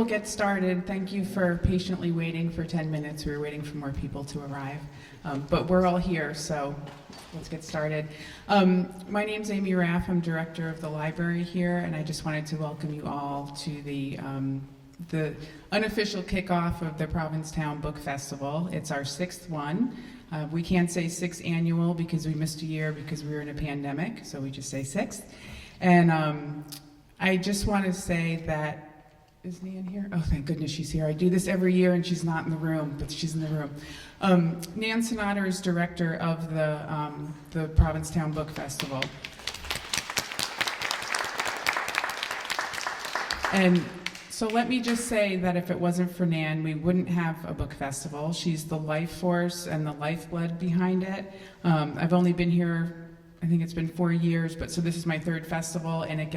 get started. Thank you for patiently waiting for 10 minutes. We were waiting for more people to arrive. But we're all here, so let's get started. My name's Amy Raff. I'm director of the library here, and I just wanted to welcome you all to the unofficial kickoff of the Provincetown Book Festival. It's our 6th one. We can't say 6th annual because we missed a year because we were in a pandemic, so we just say 6th. And I just want to say that, is Nan here? Oh, thank goodness she's here. I do this every year and she's not in the room, but she's in the room. Nan Sonater is director of the Provincetown Book Festival. And so let me just say that if it wasn't for Nan, we wouldn't have a book festival. She's the life force and the lifeblood behind it. I've only been here, I think it's been 4 years, but so this is my 3rd festival, and it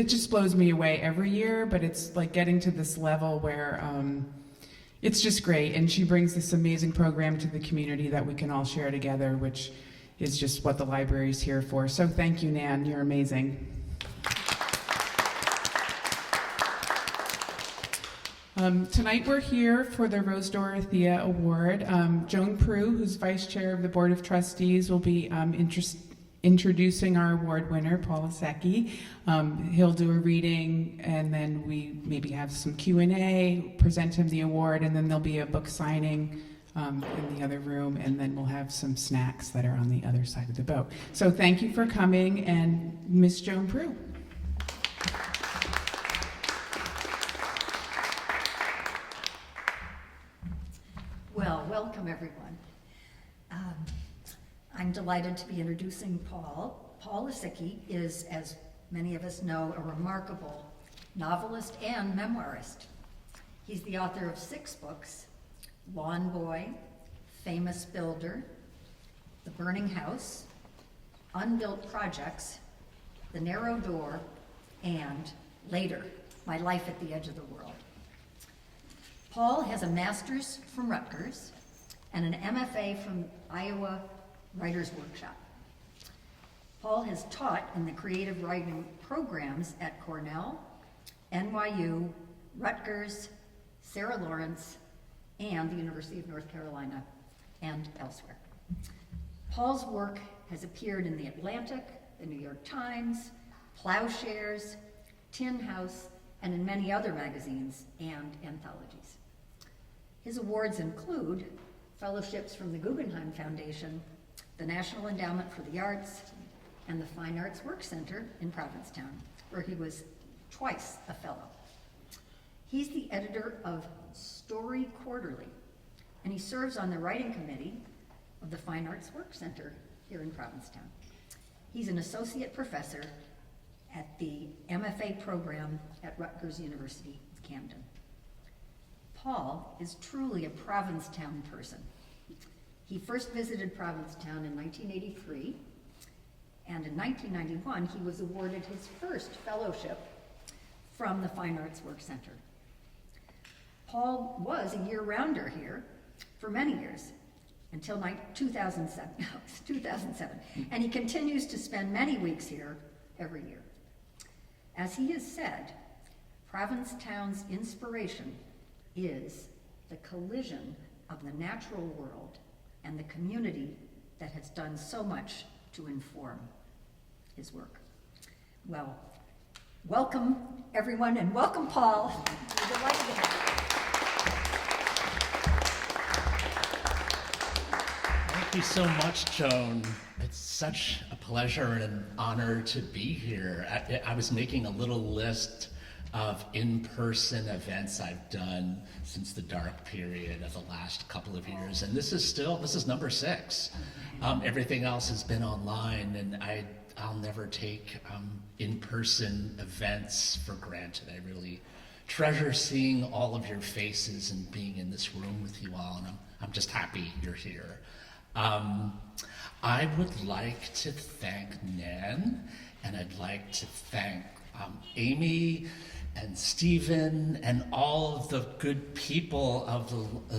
just blows me away every year, but it's like getting to this level where it's just great, and she brings this amazing program to the community that we can all share together, which is just what the library is here for. So thank you, Nan, you're amazing. Tonight we're here for the Rose Dorothea Award. Joan Prue, who's Vice Chair of the Board of Trustees, will be introducing our award winner, Paul Lisicky. He'll do a reading, and then we maybe have some Q&A, present him the award, and then there'll be a book signing in the other room, and then we'll have some snacks that are on the other side of the boat. So thank you for coming, and Miss Joan Prue. Well, welcome everyone. I'm delighted to be introducing Paul. Paul Lisicky is, as many of us know, a remarkable novelist and memoirist. He's the author of 6 books: Lawn Boy, Famous Builder, The Burning House, Unbuilt Projects, The Narrow Door, and later, My Life at the Edge of the World. Paul has a master's from Rutgers and an MFA from Iowa Writers Workshop. Paul has taught in the creative writing programs at Cornell, NYU, Rutgers, Sarah Lawrence, and the University of North Carolina, and elsewhere. Paul's work has appeared in The Atlantic, The New York Times, Plowshares, Tin House, and in many other magazines and anthologies. His awards include fellowships from the Guggenheim Foundation, the National Endowment for the Arts, and the Fine Arts Work Center in Provincetown, where he was twice a fellow. He's the editor of Story Quarterly, and he serves on the writing committee of the Fine Arts Work Center here in Provincetown. He's an associate professor at the MFA program at Rutgers University of Camden. Paul is truly a Provincetown person. He first visited Provincetown in 1983, and in 1991 he was awarded his first fellowship from the Fine Arts Work Center. Paul was a year-rounder here for many years, until 2007, and he continues to spend many weeks here every year. As he has said, Provincetown's inspiration is the collision of the natural world and the community that has done so much to inform his work. Well, welcome everyone, and welcome Paul. We're delighted to have you. Thank you so much, Joan. It's such a pleasure and an honor to be here. I was making a little list of in-person events I've done since the dark period of the last couple of years, and this is number 6. Everything else has been online, and I'll never take in-person events for granted. I really treasure seeing all of your faces and being in this room with you all, and I'm just happy you're here. I would like to thank Nan, and I'd like to thank Amy and Stephen and all of the good people of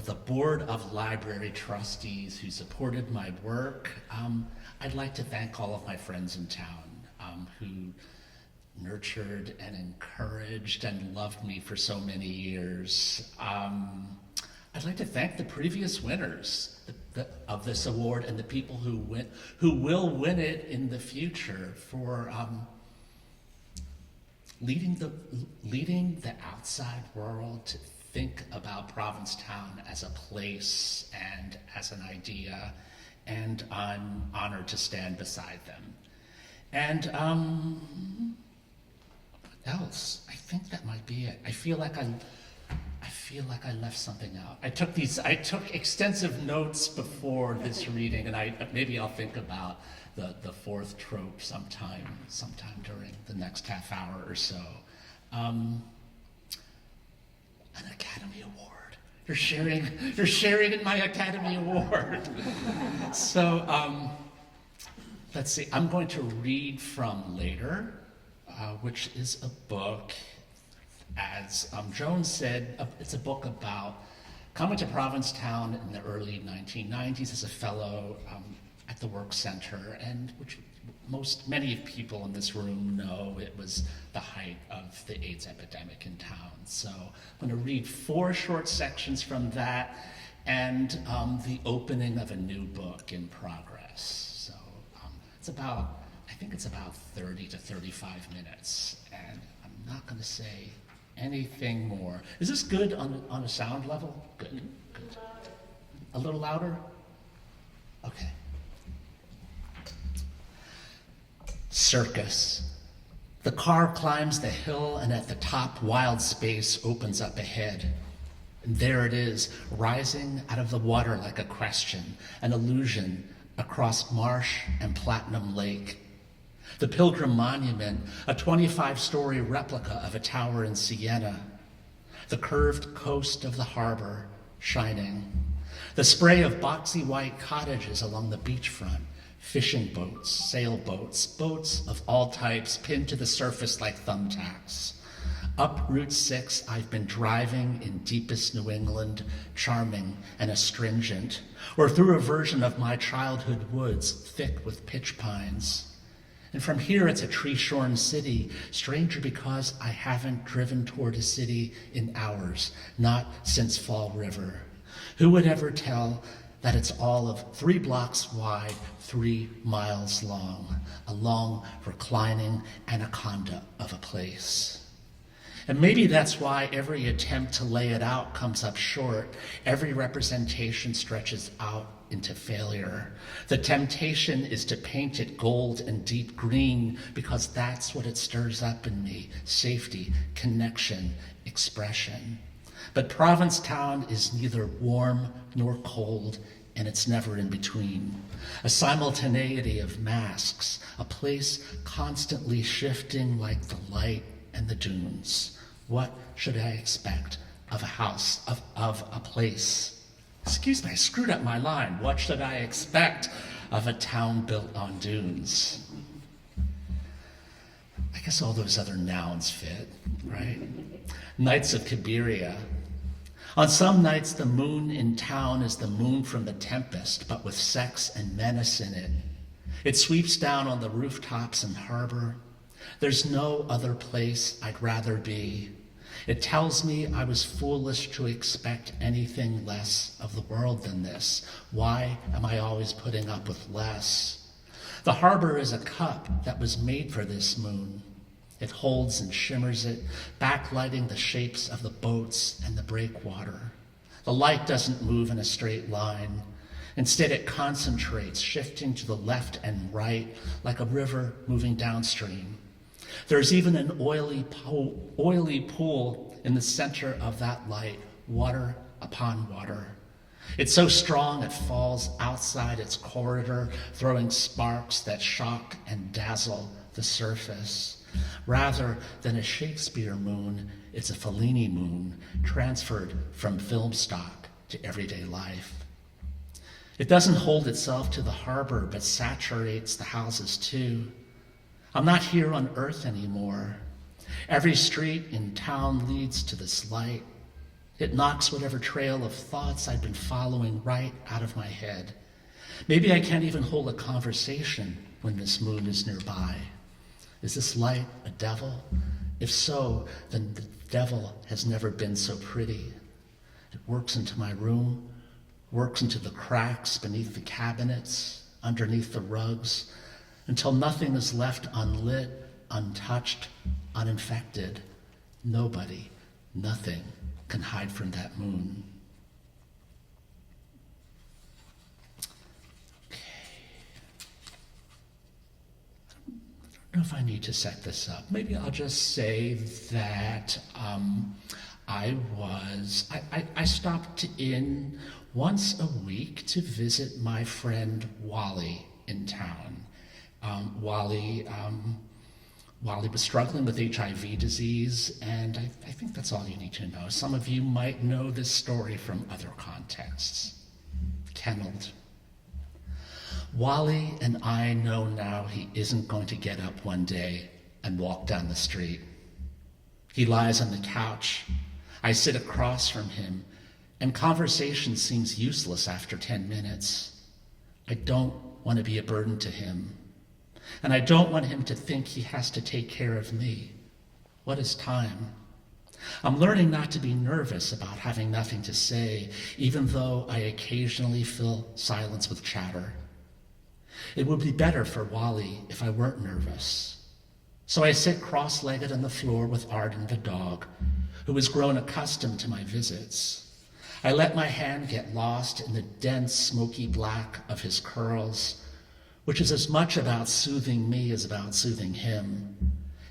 the Board of Library Trustees who supported my work. I'd like to thank all of my friends in town who nurtured and encouraged and loved me for so many years. I'd like to thank the previous winners of this award and the people who will win it in the future for leading the outside world to think about Provincetown as a place and as an idea, and I'm honored to stand beside them. And what else? I think that might be it. I feel like I left something out. I took extensive notes before this reading, and maybe I'll think about the fourth trope sometime during the next half hour or so. An Academy Award. You're sharing in my Academy Award. So let's see. I'm going to read from Later, which is a book. As Joan said, it's a book about coming to Provincetown in the early 1990s as a fellow at the Work Center, and which many people in this room know it was the height of the AIDS epidemic in town. So I'm going to read 4 short sections from that and the opening of a new book in progress. So I think it's about 30 to 35 minutes, and I'm not going to say anything more. Is this good on a sound level? Good. A little louder? Okay. Circus. The car climbs the hill, and at the top, wild space opens up ahead. And there it is, rising out of the water like a question, an illusion across marsh and Platinum Lake. The Pilgrim Monument, a 25-story replica of a tower in Siena. The curved coast of the harbor, shining. The spray of boxy white cottages along the beachfront. Fishing boats, sailboats, boats of all types pinned to the surface like thumbtacks. Up Route 6, I've been driving in deepest New England, charming and astringent, or through a version of my childhood woods thick with pitch pines. And from here, it's a tree-shorn city, stranger because I haven't driven toward a city in hours, not since Fall River. Who would ever tell that it's all of 3 blocks wide, 3 miles long, a long, reclining anaconda of a place. And maybe that's why every attempt to lay it out comes up short. Every representation stretches out into failure. The temptation is to paint it gold and deep green because that's what it stirs up in me: safety, connection, expression. But Provincetown is neither warm nor cold, and it's never in between. A simultaneity of masks, a place constantly shifting like the light and the dunes. What should I expect of a house, of a place? Excuse me, I screwed up my line. What should I expect of a town built on dunes? I guess all those other nouns fit, right? Nights of Cabiria. On some nights, the moon in town is the moon from The Tempest, but with sex and menace in it. It sweeps down on the rooftops and harbor. There's no other place I'd rather be. It tells me I was foolish to expect anything less of the world than this. Why am I always putting up with less? The harbor is a cup that was made for this moon. It holds and shimmers it, backlighting the shapes of the boats and the breakwater. The light doesn't move in a straight line. Instead, it concentrates, shifting to the left and right like a river moving downstream. There's even an oily pool in the center of that light, water upon water. It's so strong it falls outside its corridor, throwing sparks that shock and dazzle the surface. Rather than a Shakespeare moon, it's a Fellini moon, transferred from film stock to everyday life. It doesn't hold itself to the harbor, but saturates the houses too. I'm not here on earth anymore. Every street in town leads to this light. It knocks whatever trail of thoughts I'd been following right out of my head. Maybe I can't even hold a conversation when this moon is nearby. Is this light a devil? If so, then the devil has never been so pretty. It works into my room, works into the cracks beneath the cabinets, underneath the rugs, until nothing is left unlit, untouched, uninfected. Nobody, nothing can hide from that moon. I don't know if I need to set this up. Maybe I'll just say that I stopped in once a week to visit my friend Wally in town. Wally was struggling with HIV disease, and I think that's all you need to know. Some of you might know this story from other contexts. Kenneled. Wally and I know now he isn't going to get up one day and walk down the street. He lies on the couch. I sit across from him, and conversation seems useless after 10 minutes. I don't want to be a burden to him, and I don't want him to think he has to take care of me. What is time? I'm learning not to be nervous about having nothing to say, even though I occasionally fill silence with chatter. It would be better for Wally if I weren't nervous. So I sit cross-legged on the floor with Arden the dog, who has grown accustomed to my visits. I let my hand get lost in the dense, smoky black of his curls, which is as much about soothing me as about soothing him.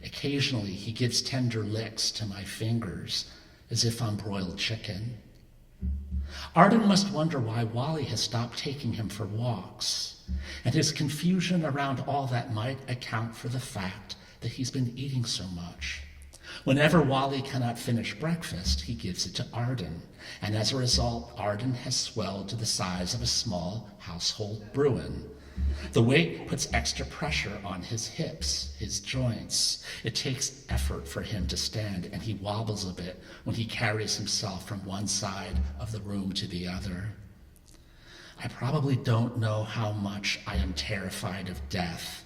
Occasionally, he gives tender licks to my fingers, as if I'm broiled chicken. Arden must wonder why Wally has stopped taking him for walks, and his confusion around all that might account for the fact that he's been eating so much. Whenever Wally cannot finish breakfast, he gives it to Arden, and as a result, Arden has swelled to the size of a small household Bruin. The weight puts extra pressure on his hips, his joints. It takes effort for him to stand, and he wobbles a bit when he carries himself from one side of the room to the other. I probably don't know how much I am terrified of death,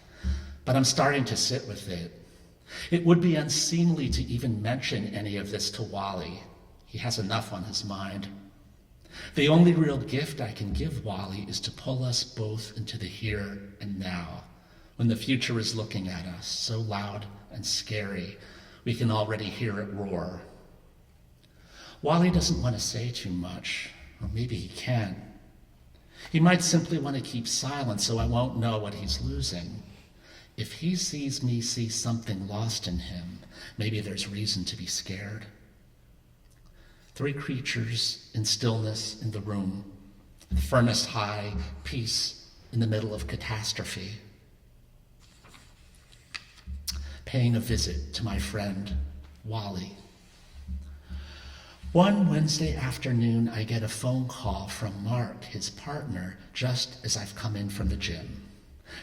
but I'm starting to sit with it. It would be unseemly to even mention any of this to Wally. He has enough on his mind. The only real gift I can give Wally is to pull us both into the here and now, when the future is looking at us, so loud and scary, we can already hear it roar. Wally doesn't want to say too much, or maybe he can't. He might simply want to keep silent so I won't know what he's losing. If he sees me see something lost in him, maybe there's reason to be scared. 3 creatures in stillness in the room, the furnace high, peace in the middle of catastrophe. Paying a visit to my friend, Wally. One Wednesday afternoon, I get a phone call from Mark, his partner, just as I've come in from the gym.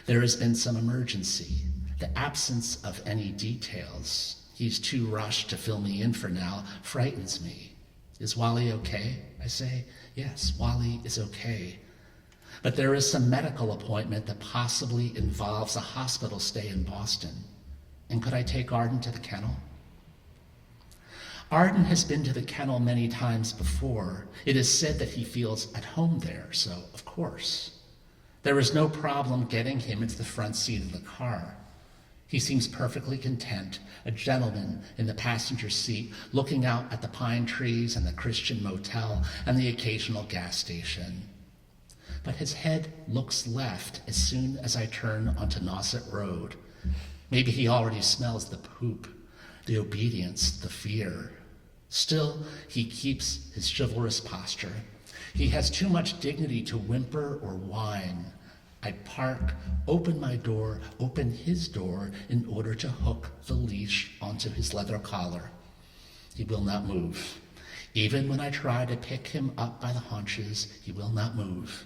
There has been some emergency. The absence of any details, he's too rushed to fill me in for now, frightens me. Is Wally okay? I say, yes, Wally is okay. But there is some medical appointment that possibly involves a hospital stay in Boston. And could I take Arden to the kennel? Arden has been to the kennel many times before. It is said that he feels at home there, so of course. There is no problem getting him into the front seat of the car. He seems perfectly content, a gentleman in the passenger seat, looking out at the pine trees and the Christian motel and the occasional gas station. But his head looks left as soon as I turn onto Nauset Road. Maybe he already smells the poop, the obedience, the fear. Still, he keeps his chivalrous posture. He has too much dignity to whimper or whine. I park, open my door, open his door in order to hook the leash onto his leather collar. He will not move. Even when I try to pick him up by the haunches, he will not move.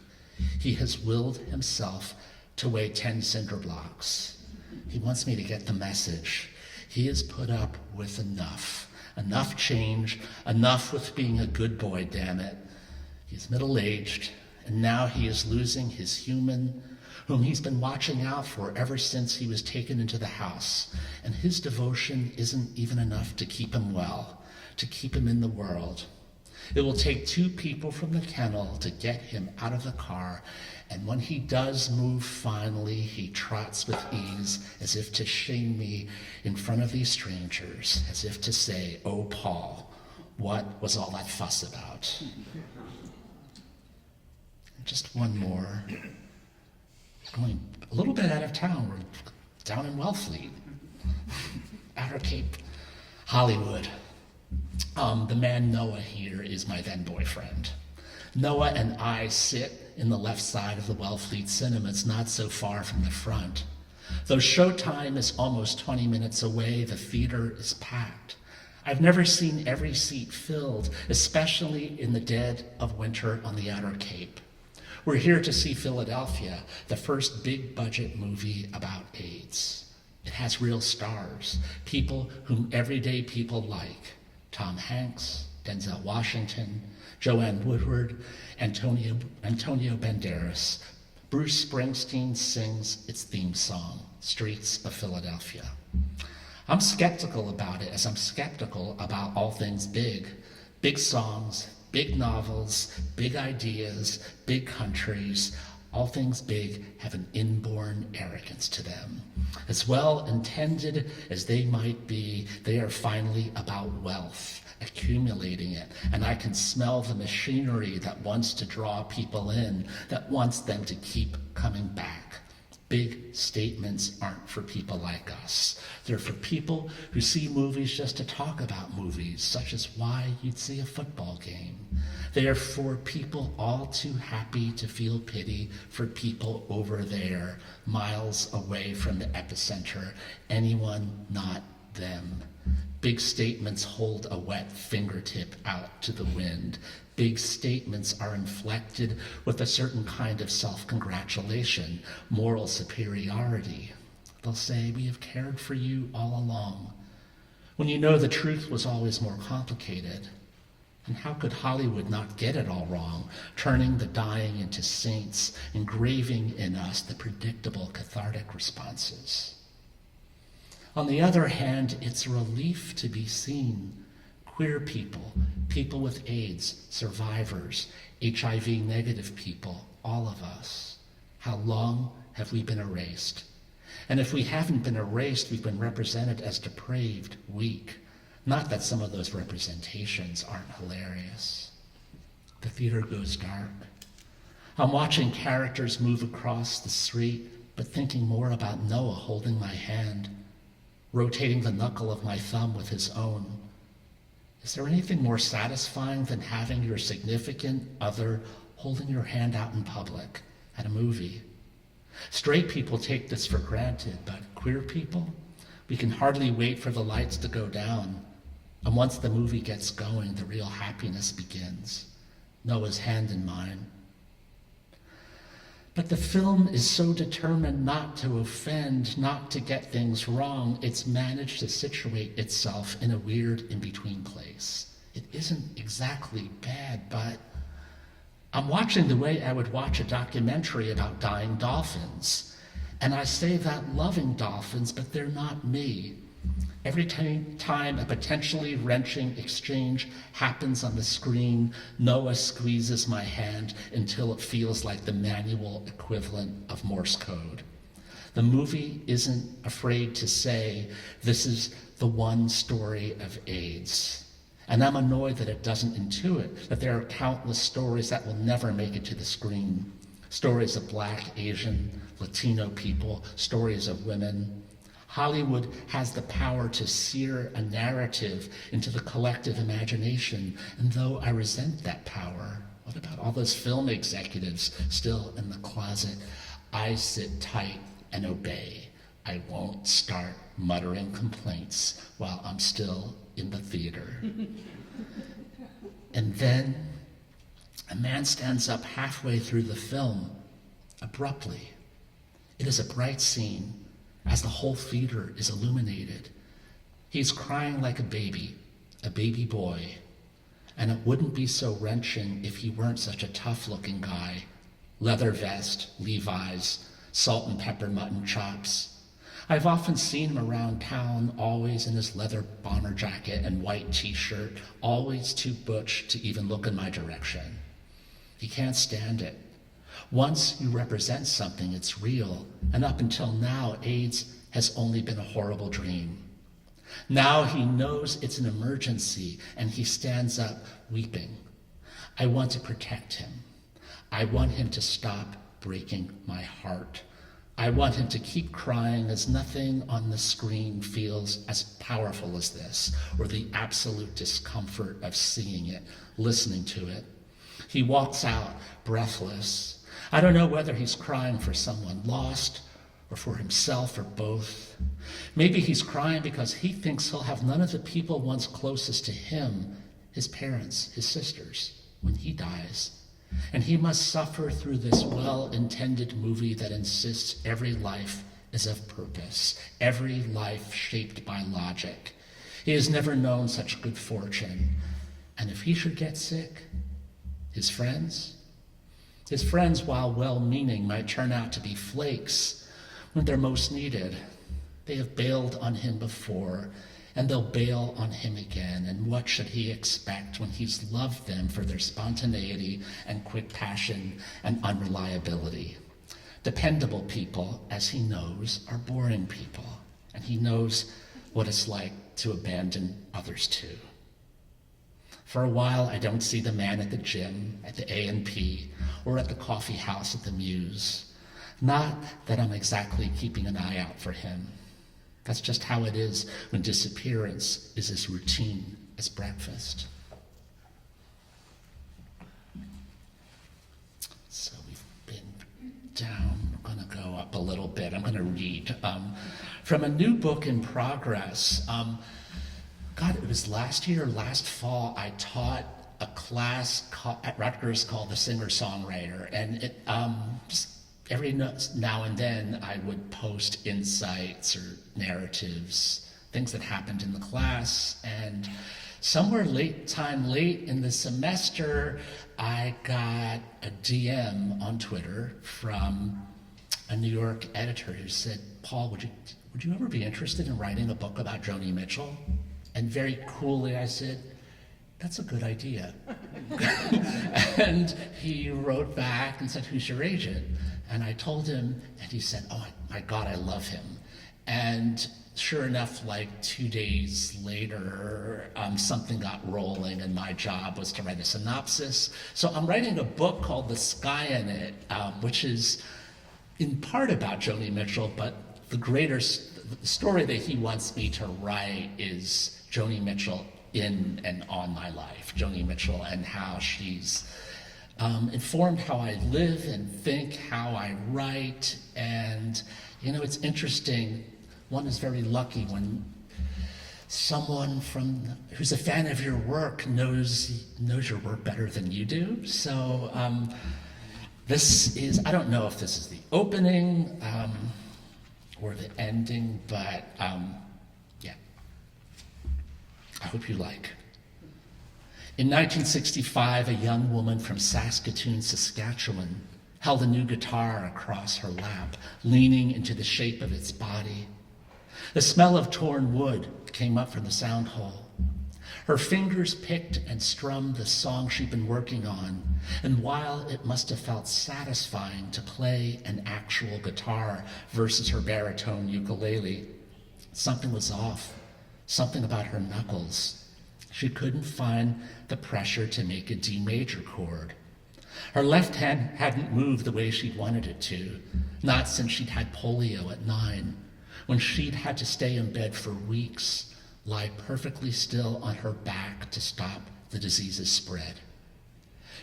He has willed himself to weigh 10 cinder blocks. He wants me to get the message. He has put up with enough. Enough change, enough with being a good boy, damn it. He's middle-aged, and now he is losing his human, whom he's been watching out for ever since he was taken into the house. And his devotion isn't even enough to keep him well, to keep him in the world. It will take 2 people from the kennel to get him out of the car, and when he does move finally, he trots with ease, as if to shame me in front of these strangers, as if to say, "Oh, Paul, what was all that fuss about?" Just one more. Going a little bit out of town. We're down in Wellfleet, Outer Cape, Hollywood. The man Noah here is my then boyfriend. Noah and I sit in the left side of the Wellfleet Cinema. It's not so far from the front. Though showtime is almost 20 minutes away, the theater is packed. I've never seen every seat filled, especially in the dead of winter on the Outer Cape. We're here to see Philadelphia, the first big budget movie about AIDS. It has real stars, people whom everyday people like. Tom Hanks, Denzel Washington, Joanne Woodward, Antonio Banderas. Bruce Springsteen sings its theme song, Streets of Philadelphia. I'm skeptical about it, as I'm skeptical about all things big. Big songs, big novels, big ideas, big countries. All things big have an inborn arrogance to them. As well intended as they might be, they are finally about wealth, accumulating it. And I can smell the machinery that wants to draw people in, that wants them to keep coming back. Big statements aren't for people like us. They're for people who see movies just to talk about movies, such as why you'd see a football game. They are for people all too happy to feel pity for people over there, miles away from the epicenter, anyone not them. Big statements hold a wet fingertip out to the wind. Big statements are inflected with a certain kind of self-congratulation, moral superiority. They'll say, "We have cared for you all along," when you know the truth was always more complicated. And how could Hollywood not get it all wrong, turning the dying into saints, engraving in us the predictable cathartic responses? On the other hand, it's a relief to be seen. Queer people, people with AIDS, survivors, HIV negative people, all of us. How long have we been erased? And if we haven't been erased, we've been represented as depraved, weak. Not that some of those representations aren't hilarious. The theater goes dark. I'm watching characters move across the street, but thinking more about Noah holding my hand, rotating the knuckle of my thumb with his own. Is there anything more satisfying than having your significant other holding your hand out in public at a movie? Straight people take this for granted, but queer people, we can hardly wait for the lights to go down. And once the movie gets going, the real happiness begins. Noah's hand in mine. But the film is so determined not to offend, not to get things wrong, it's managed to situate itself in a weird in-between place. It isn't exactly bad, but I'm watching the way I would watch a documentary about dying dolphins. And I say that loving dolphins, but they're not me. Every time a potentially wrenching exchange happens on the screen, Noah squeezes my hand until it feels like the manual equivalent of Morse code. The movie isn't afraid to say, this is the one story of AIDS. And I'm annoyed that it doesn't intuit that there are countless stories that will never make it to the screen. Stories of Black, Asian, Latino people, stories of women. Hollywood has the power to sear a narrative into the collective imagination, and though I resent that power, what about all those film executives still in the closet? I sit tight and obey. I won't start muttering complaints while I'm still in the theater. And then a man stands up halfway through the film, abruptly. It is a bright scene, as the whole theater is illuminated. He's crying like a baby boy, and it wouldn't be so wrenching if he weren't such a tough-looking guy. Leather vest, Levi's, salt and pepper mutton chops. I've often seen him around town, always in his leather bomber jacket and white t-shirt, always too butch to even look in my direction. He can't stand it. Once you represent something, it's real, and up until now, AIDS has only been a horrible dream. Now he knows it's an emergency, and he stands up weeping. I want to protect him. I want him to stop breaking my heart. I want him to keep crying, as nothing on the screen feels as powerful as this, or the absolute discomfort of seeing it, listening to it. He walks out breathless. I don't know whether he's crying for someone lost or for himself or both. Maybe he's crying because he thinks he'll have none of the people once closest to him, his parents, his sisters, when he dies. And he must suffer through this well-intended movie that insists every life is of purpose, every life shaped by logic. He has never known such good fortune. And if he should get sick, his friends, while well-meaning, might turn out to be flakes when they're most needed. They have bailed on him before, and they'll bail on him again. And what should he expect when he's loved them for their spontaneity and quick passion and unreliability? Dependable people, as he knows, are boring people, and he knows what it's like to abandon others too. For a while, I don't see the man at the gym, at the A&P, or at the coffee house at the Muse. Not that I'm exactly keeping an eye out for him. That's just how it is when disappearance is as routine as breakfast. So we've been down. I'm going to go up a little bit. I'm going to read from a new book in progress. God, it was last year, last fall, I taught a class at Rutgers called The Singer-Songwriter, and it just every now and then I would post insights or narratives, things that happened in the class, and somewhere late in the semester, I got a DM on Twitter from a New York editor who said, "Paul, would you ever be interested in writing a book about Joni Mitchell?" And very coolly I said, "That's a good idea." And he wrote back and said, "Who's your agent?" And I told him, and he said, "Oh my God, I love him." And sure enough, like 2 days later, something got rolling, and my job was to write a synopsis. So I'm writing a book called The Sky in It, which is in part about Joni Mitchell, but the story that he wants me to write is Joni Mitchell in and on my life, Joni Mitchell and how she's informed how I live and think, how I write. And, it's interesting. One is very lucky when someone who's a fan of your work knows your work better than you do. So I don't know if this is the opening or the ending, but yeah. I hope you like. In 1965, a young woman from Saskatoon, Saskatchewan, held a new guitar across her lap, leaning into the shape of its body. The smell of torn wood came up from the sound hole. Her fingers picked and strummed the song she'd been working on, and while it must have felt satisfying to play an actual guitar versus her baritone ukulele, something was off. Something about her knuckles. She couldn't find the pressure to make a D major chord. Her left hand hadn't moved the way she'd wanted it to, not since she'd had polio at 9, when she'd had to stay in bed for weeks, lie perfectly still on her back to stop the disease's spread.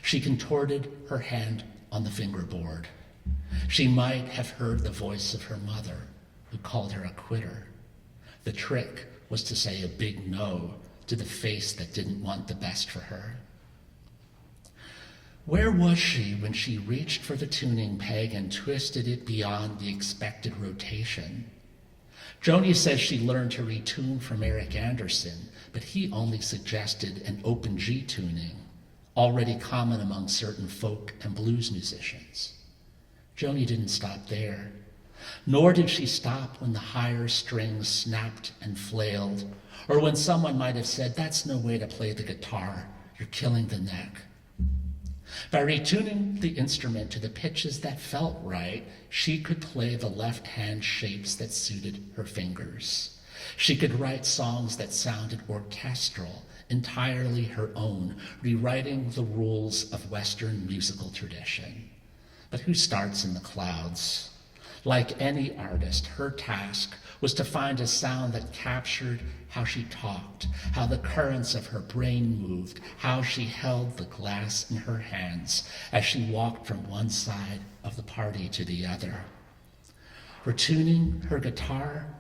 She contorted her hand on the fingerboard. She might have heard the voice of her mother, who called her a quitter. The trick was to say a big no to the face that didn't want the best for her. Where was she when she reached for the tuning peg and twisted it beyond the expected rotation? Joni says she learned to retune from Eric Anderson, but he only suggested an open G tuning, already common among certain folk and blues musicians. Joni didn't stop there. Nor did she stop when the higher strings snapped and flailed, or when someone might have said, "That's no way to play the guitar, you're killing the neck." By retuning the instrument to the pitches that felt right, she could play the left-hand shapes that suited her fingers. She could write songs that sounded orchestral, entirely her own, rewriting the rules of Western musical tradition. But who starts in the clouds? Like any artist, her task was to find a sound that captured how she talked, how the currents of her brain moved, how she held the glass in her hands as she walked from one side of the party to the other. Retuning her guitar,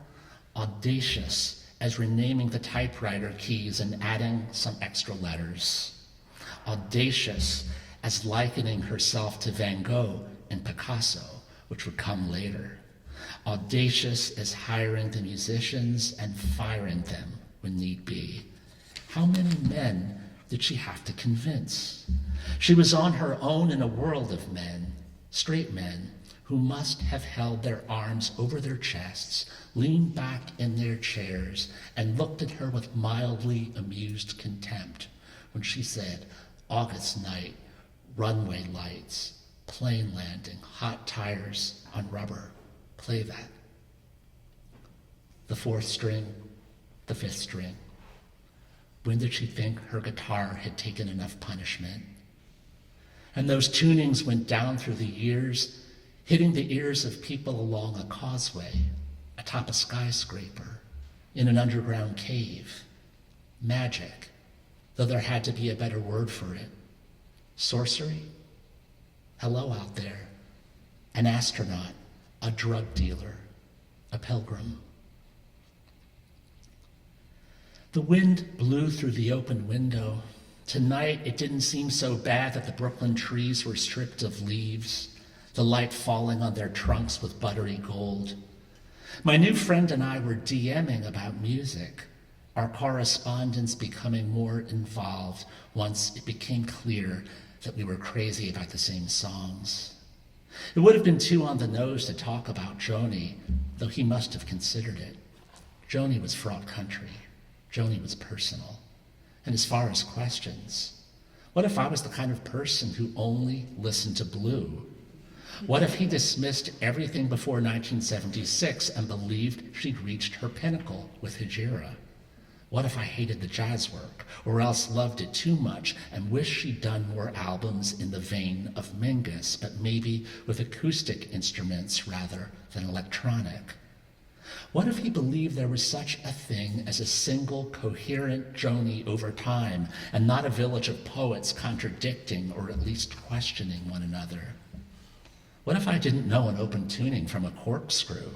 audacious as renaming the typewriter keys and adding some extra letters. Audacious as likening herself to Van Gogh and Picasso, which would come later. Audacious as hiring the musicians and firing them when need be. How many men did she have to convince? She was on her own in a world of men, straight men, who must have held their arms over their chests, leaned back in their chairs, and looked at her with mildly amused contempt when she said, "August night, runway lights, plane landing, hot tires on rubber, play that." The fourth string, the fifth string. When did she think her guitar had taken enough punishment? And those tunings went down through the years, hitting the ears of people along a causeway, atop a skyscraper, in an underground cave. Magic, though there had to be a better word for it. Sorcery? Hello out there. An astronaut, a drug dealer, a pilgrim. The wind blew through the open window. Tonight, it didn't seem so bad that the Brooklyn trees were stripped of leaves, the light falling on their trunks with buttery gold. My new friend and I were DMing about music, our correspondence becoming more involved once it became clear that we were crazy about the same songs. It would have been too on the nose to talk about Joni, though he must have considered it. Joni was fraught country. Joni was personal. And as far as questions, what if I was the kind of person who only listened to Blue? What if he dismissed everything before 1976 and believed she'd reached her pinnacle with Hejira? What if I hated the jazz work, or else loved it too much and wished she'd done more albums in the vein of Mingus, but maybe with acoustic instruments rather than electronic? What if he believed there was such a thing as a single coherent Joni over time, and not a village of poets contradicting or at least questioning one another? What if I didn't know an open tuning from a corkscrew?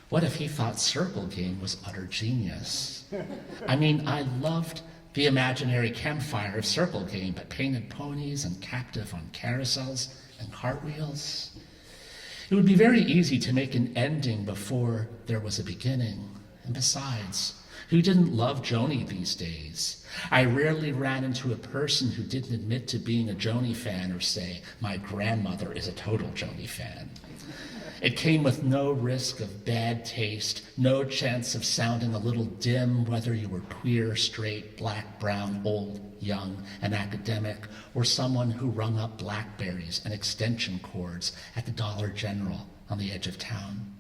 What if he thought Circle Game was utter genius? I mean, I loved the imaginary campfire of Circle Game, but painted ponies and captive on carousels and cartwheels? It would be very easy to make an ending before there was a beginning. And besides, who didn't love Joni these days? I rarely ran into a person who didn't admit to being a Joni fan or say, "My grandmother is a total Joni fan." It came with no risk of bad taste, no chance of sounding a little dim, whether you were queer, straight, black, brown, old, young, an academic, or someone who rung up blackberries and extension cords at the Dollar General on the edge of town.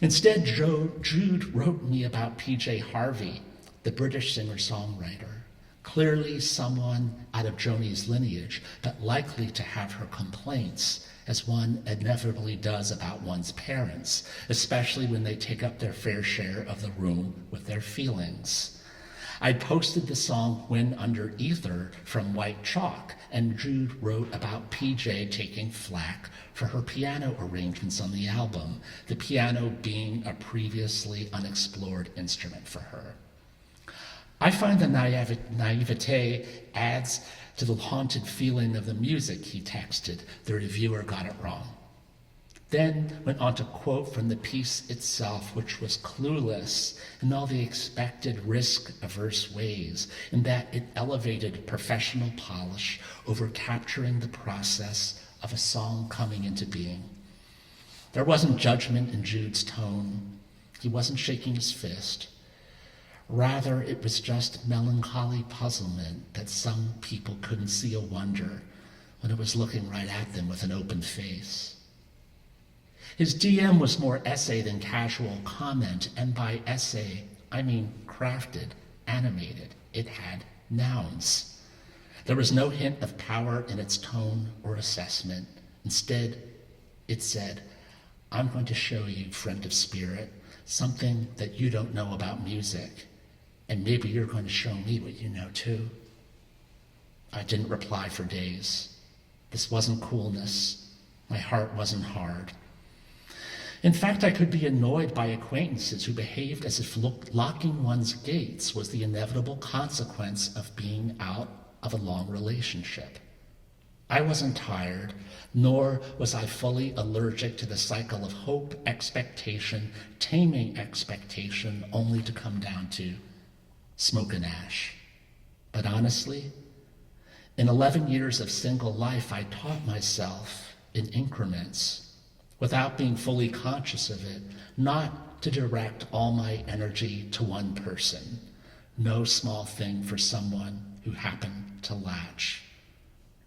Instead, Jude wrote me about P.J. Harvey, the British singer-songwriter, clearly someone out of Joni's lineage, but likely to have her complaints, as one inevitably does about one's parents, especially when they take up their fair share of the room with their feelings. I posted the song When Under Ether from White Chalk, and Jude wrote about PJ taking flack for her piano arrangements on the album, the piano being a previously unexplored instrument for her. I find the naivete adds to the haunted feeling of the music, he texted. The reviewer got it wrong. Then went on to quote from the piece itself, which was clueless in all the expected risk-averse ways, in that it elevated professional polish over capturing the process of a song coming into being. There wasn't judgment in Jude's tone. He wasn't shaking his fist. Rather, it was just melancholy puzzlement that some people couldn't see a wonder when it was looking right at them with an open face. His DM was more essay than casual comment, and by essay, I mean crafted, animated. It had nouns. There was no hint of power in its tone or assessment. Instead, it said, I'm going to show you, friend of spirit, something that you don't know about music, and maybe you're going to show me what you know too. I didn't reply for days. This wasn't coolness. My heart wasn't hard. In fact, I could be annoyed by acquaintances who behaved as if locking one's gates was the inevitable consequence of being out of a long relationship. I wasn't tired, nor was I fully allergic to the cycle of hope, expectation, taming expectation, only to come down to smoke and ash. But honestly, in 11 years of single life, I taught myself in increments, without being fully conscious of it, not to direct all my energy to one person. No small thing for someone who happened to latch.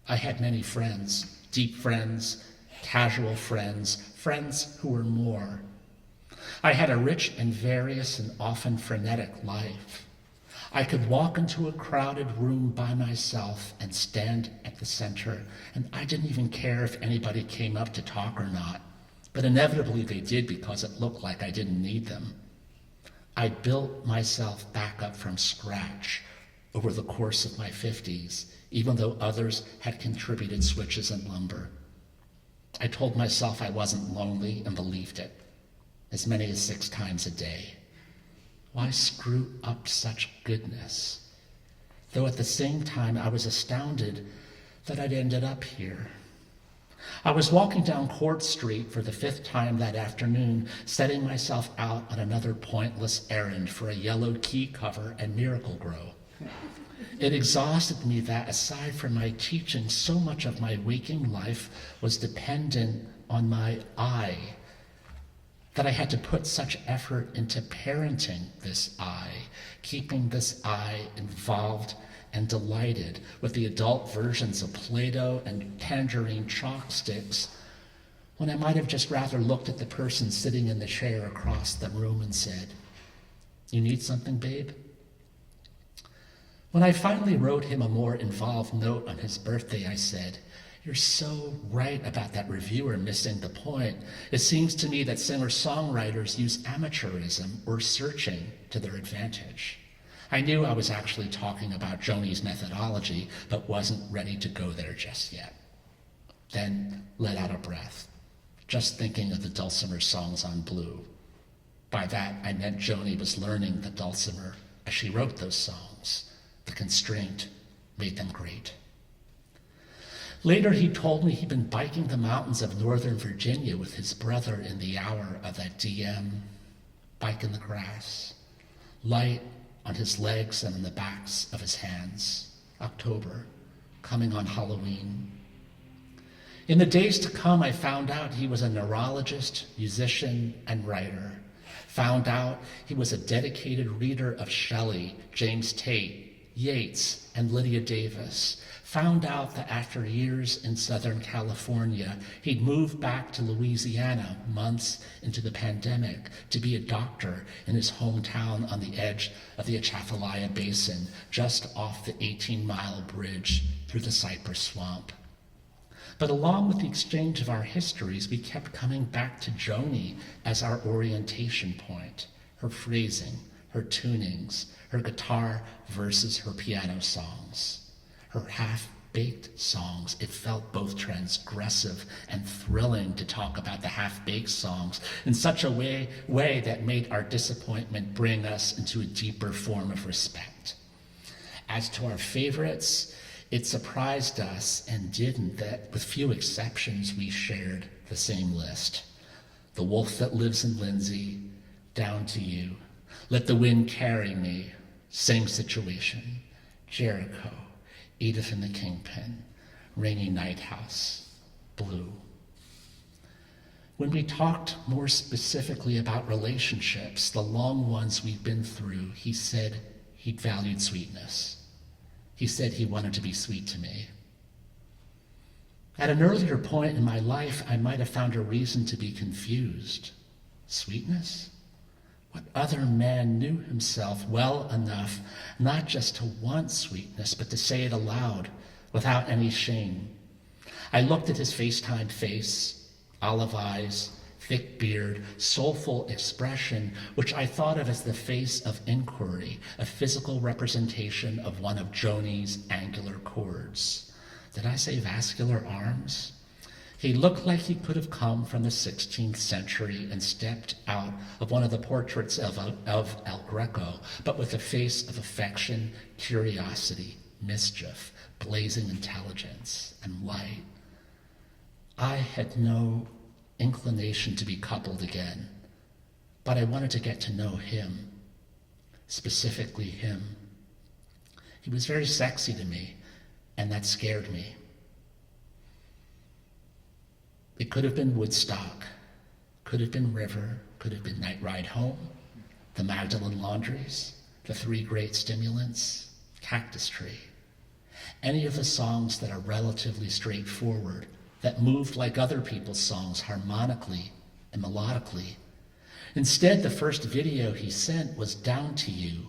I had many friends, deep friends, casual friends, friends who were more. I had a rich and various and often frenetic life. I could walk into a crowded room by myself and stand at the center, and I didn't even care if anybody came up to talk or not. But inevitably they did because it looked like I didn't need them. I built myself back up from scratch over the course of my 50s, even though others had contributed switches and lumber. I told myself I wasn't lonely and believed it, as many as 6 times a day. Why screw up such goodness? Though at the same time I was astounded that I'd ended up here. I was walking down Court Street for the 5th time that afternoon, setting myself out on another pointless errand for a yellow key cover and Miracle-Gro. It exhausted me that, aside from my teaching, so much of my waking life was dependent on my I, that I had to put such effort into parenting this I, keeping this I involved and delighted with the adult versions of Play-Doh and tangerine chalk sticks, when I might have just rather looked at the person sitting in the chair across the room and said, "You need something, babe?" When I finally wrote him a more involved note on his birthday, I said, "You're so right about that reviewer missing the point. It seems to me that singer-songwriters use amateurism or searching to their advantage." I knew I was actually talking about Joni's methodology, but wasn't ready to go there just yet. Then let out a breath, just thinking of the dulcimer songs on Blue. By that, I meant Joni was learning the dulcimer as she wrote those songs. The constraint made them great. Later, he told me he'd been biking the mountains of Northern Virginia with his brother in the hour of that DM, bike in the grass, light on his legs and on the backs of his hands. October, coming on Halloween. In the days to come, I found out he was a neurologist, musician, and writer. Found out he was a dedicated reader of Shelley, James Tate, Yeats, and Lydia Davis. Found out that after years in Southern California, he'd moved back to Louisiana months into the pandemic to be a doctor in his hometown on the edge of the Atchafalaya Basin, just off the 18-mile bridge through the cypress swamp. But along with the exchange of our histories, we kept coming back to Joni as our orientation point, her phrasing, her tunings, her guitar versus her piano songs. Her half-baked songs, it felt both transgressive and thrilling to talk about the half-baked songs in such a way that made our disappointment bring us into a deeper form of respect. As to our favorites, it surprised us and didn't that, with few exceptions, we shared the same list. The Wolf That Lives in Lindsay, Down to You, Let the Wind Carry Me, same situation, Jericho, Edith and the Kingpin, Rainy Night House, blue. When we talked more specifically about relationships, the long ones we've been through, he said he valued sweetness. He said he wanted to be sweet to me. At an earlier point in my life, I might have found a reason to be confused. Sweetness? What other man knew himself well enough not just to want sweetness, but to say it aloud without any shame? I looked at his FaceTime face, olive eyes, thick beard, soulful expression, which I thought of as the face of inquiry, a physical representation of one of Joni's angular chords. Did I say vascular arms? He looked like he could have come from the 16th century and stepped out of one of the portraits of El Greco, but with a face of affection, curiosity, mischief, blazing intelligence, and light. I had no inclination to be coupled again, but I wanted to get to know him, specifically him. He was very sexy to me, and that scared me. It could have been Woodstock, could have been River, could have been Night Ride Home, the Magdalene Laundries, the Three Great Stimulants, Cactus Tree. Any of the songs that are relatively straightforward, that moved like other people's songs harmonically and melodically. Instead, the first video he sent was Down to You,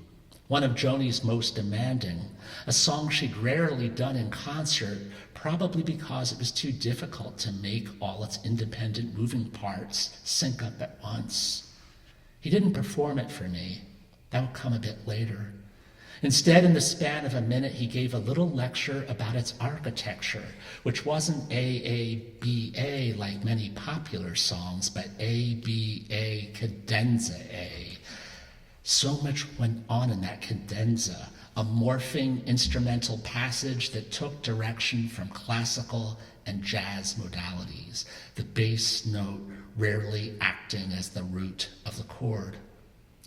one of Joni's most demanding, a song she'd rarely done in concert, probably because it was too difficult to make all its independent moving parts sync up at once. He didn't perform it for me. That would come a bit later. Instead, in the span of a minute, he gave a little lecture about its architecture, which wasn't A-A-B-A like many popular songs, but A-B-A cadenza A. So much went on in that cadenza, a morphing instrumental passage that took direction from classical and jazz modalities, the bass note rarely acting as the root of the chord.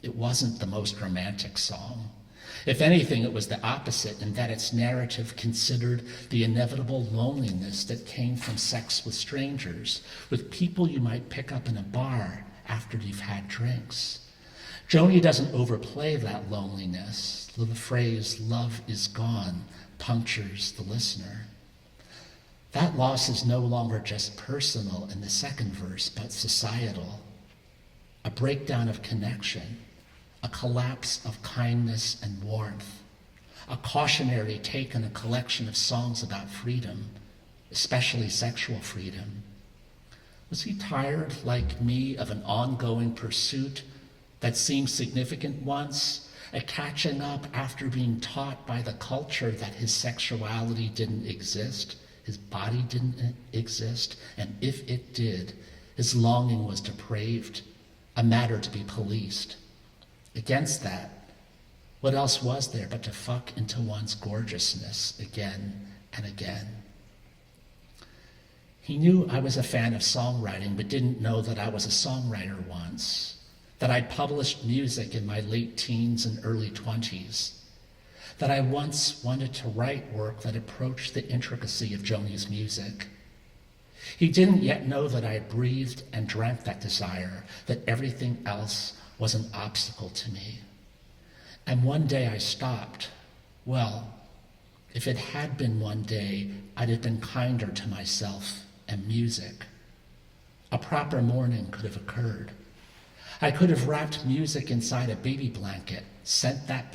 It wasn't the most romantic song. If anything, it was the opposite in that its narrative considered the inevitable loneliness that came from sex with strangers, with people you might pick up in a bar after you've had drinks. Joni doesn't overplay that loneliness. The phrase, "love is gone," punctures the listener. That loss is no longer just personal in the second verse, but societal. A breakdown of connection, a collapse of kindness and warmth, a cautionary take on a collection of songs about freedom, especially sexual freedom. Was he tired, like me, of an ongoing pursuit that seemed significant once, a catching up after being taught by the culture that his sexuality didn't exist, his body didn't exist, and if it did, his longing was depraved, a matter to be policed? Against that, what else was there but to fuck into one's gorgeousness again and again? He knew I was a fan of songwriting, but didn't know that I was a songwriter once, that I'd published music in my late teens and early 20s, that I once wanted to write work that approached the intricacy of Joni's music. He didn't yet know that I breathed and drank that desire, that everything else was an obstacle to me. And one day I stopped. Well, if it had been one day, I'd have been kinder to myself and music. A proper morning could have occurred. I could have wrapped music inside a baby blanket, sent that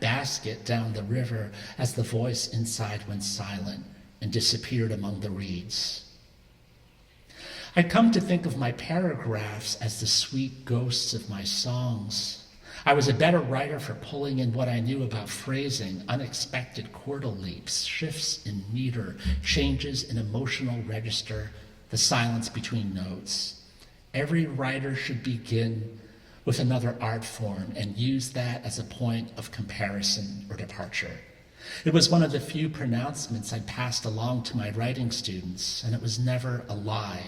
basket down the river as the voice inside went silent and disappeared among the reeds. I'd come to think of my paragraphs as the sweet ghosts of my songs. I was a better writer for pulling in what I knew about phrasing, unexpected chordal leaps, shifts in meter, changes in emotional register, the silence between notes. Every writer should begin with another art form and use that as a point of comparison or departure. It was one of the few pronouncements I passed along to my writing students, and it was never a lie.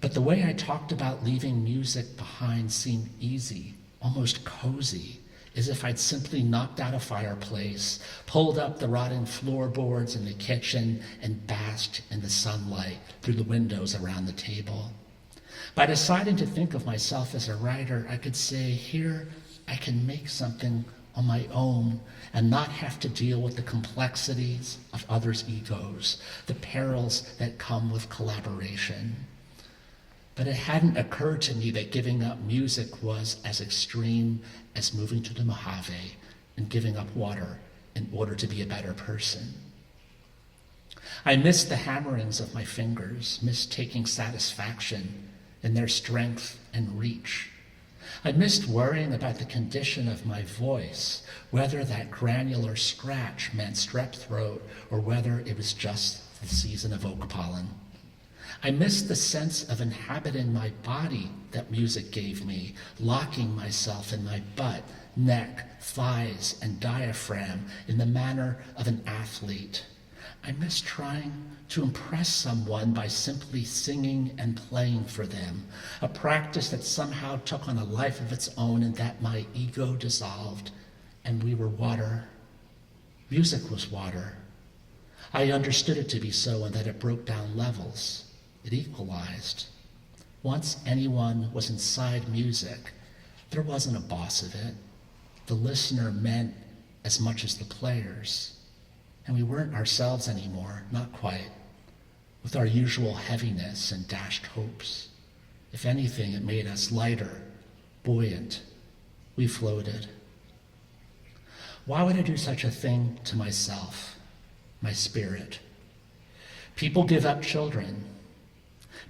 But the way I talked about leaving music behind seemed easy, almost cozy, as if I'd simply knocked out a fireplace, pulled up the rotting floorboards in the kitchen, and basked in the sunlight through the windows around the table. By deciding to think of myself as a writer, I could say, here I can make something on my own and not have to deal with the complexities of others' egos, the perils that come with collaboration. But it hadn't occurred to me that giving up music was as extreme as moving to the Mojave and giving up water in order to be a better person. I missed the hammerings of my fingers, missed taking satisfaction in their strength and reach. I missed worrying about the condition of my voice, whether that granular scratch meant strep throat or whether it was just the season of oak pollen. I missed the sense of inhabiting my body that music gave me, locking myself in my butt, neck, thighs, and diaphragm in the manner of an athlete. I missed trying to impress someone by simply singing and playing for them, a practice that somehow took on a life of its own and that my ego dissolved, and we were water. Music was water. I understood it to be so and that it broke down levels. It equalized. Once anyone was inside music, there wasn't a boss of it. The listener meant as much as the players. And we weren't ourselves anymore, not quite, with our usual heaviness and dashed hopes. If anything, it made us lighter, buoyant. We floated. Why would I do such a thing to myself, my spirit? People give up children.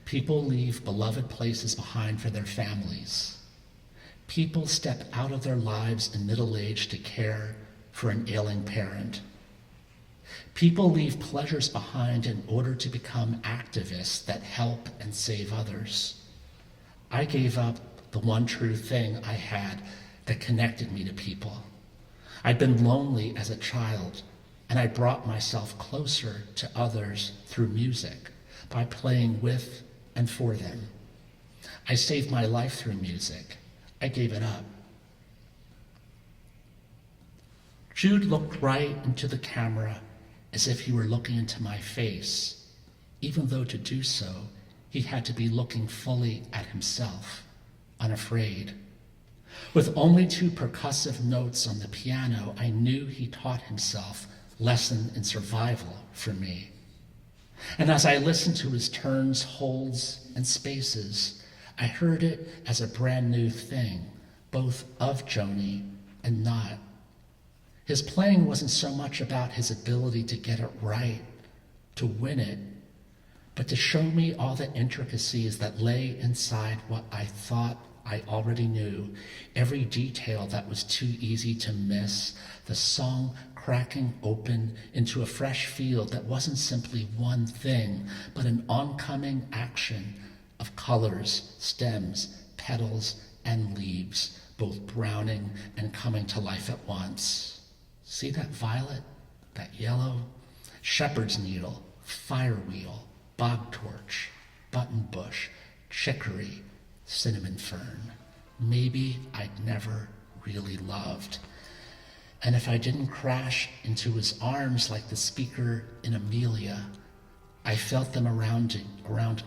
People leave beloved places behind for their families. People step out of their lives in middle age to care for an ailing parent. People leave pleasures behind in order to become activists that help and save others. I gave up the one true thing I had that connected me to people. I'd been lonely as a child, and I brought myself closer to others through music by playing with and for them. I saved my life through music. I gave it up. Jude looked right into the camera as if he were looking into my face, even though to do so, he had to be looking fully at himself, unafraid. With only 2 percussive notes on the piano, I knew he taught himself lesson in survival for me. And as I listened to his turns, holds, and spaces, I heard it as a brand new thing, both of Joni and not. His playing wasn't so much about his ability to get it right, to win it, but to show me all the intricacies that lay inside what I thought I already knew, every detail that was too easy to miss, the song cracking open into a fresh field that wasn't simply one thing, but an oncoming action of colors, stems, petals, and leaves, both browning and coming to life at once. See that violet, that yellow? Shepherd's needle, firewheel, bog torch, button bush, chicory, cinnamon fern. Maybe I'd never really loved. And if I didn't crash into his arms like the speaker in Amelia, I felt them around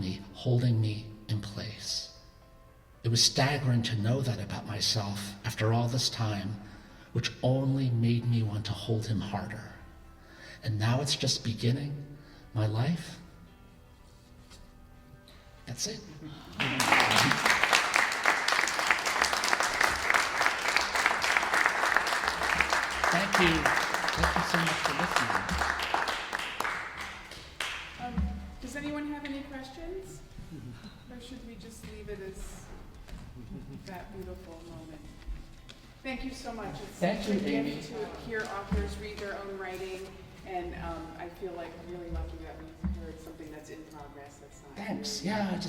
me, holding me in place. It was staggering to know that about myself after all this time, which only made me want to hold him harder. And now it's just beginning. My life, that's it. Thank you. Thank you so much for listening. Does anyone have any questions? Or should we just leave it as that beautiful moment? Thank you so much. It's Thank such you, a Amy. gift to hear authors read their own writing, and I feel like really lucky that we heard something that's in progress. That's not. Thanks. Yeah, it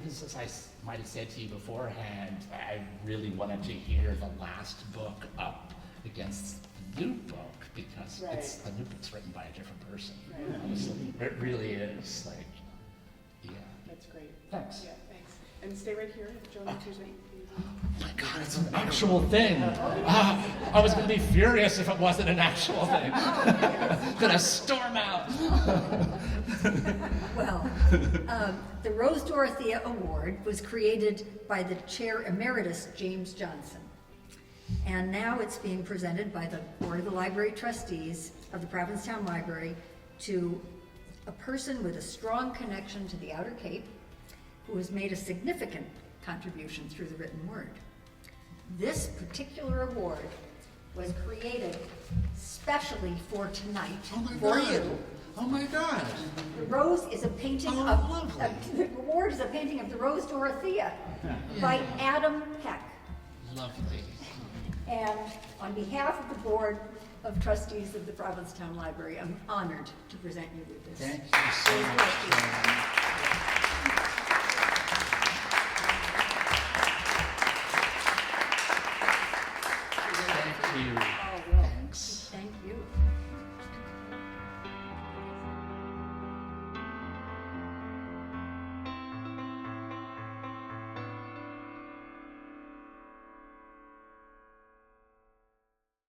is, as I might have said to you beforehand, I really wanted to hear the last book up against the new book because Right. the new book's written by a different person. Right. Honestly, it really is like, yeah. That's great. Thanks. Yeah, thanks. And stay right here if Joan answers any. Oh my God, it's an actual thing. I was going to be furious if it wasn't an actual thing. Gonna storm out. Well, the Rose Dorothea Award was created by the Chair Emeritus, James Johnson. And now it's being presented by the Board of the Library Trustees of the Provincetown Library to a person with a strong connection to the Outer Cape who has made a significant contribution through the written word. This particular award was created specially for tonight for you. Oh my God. The rose is a painting Oh, of, lovely. the award is a painting of the Rose Dorothea by Adam Peck. Lovely. And on behalf of the Board of Trustees of the Provincetown Library, I'm honored to present you with this. Thank you so much. Thank you.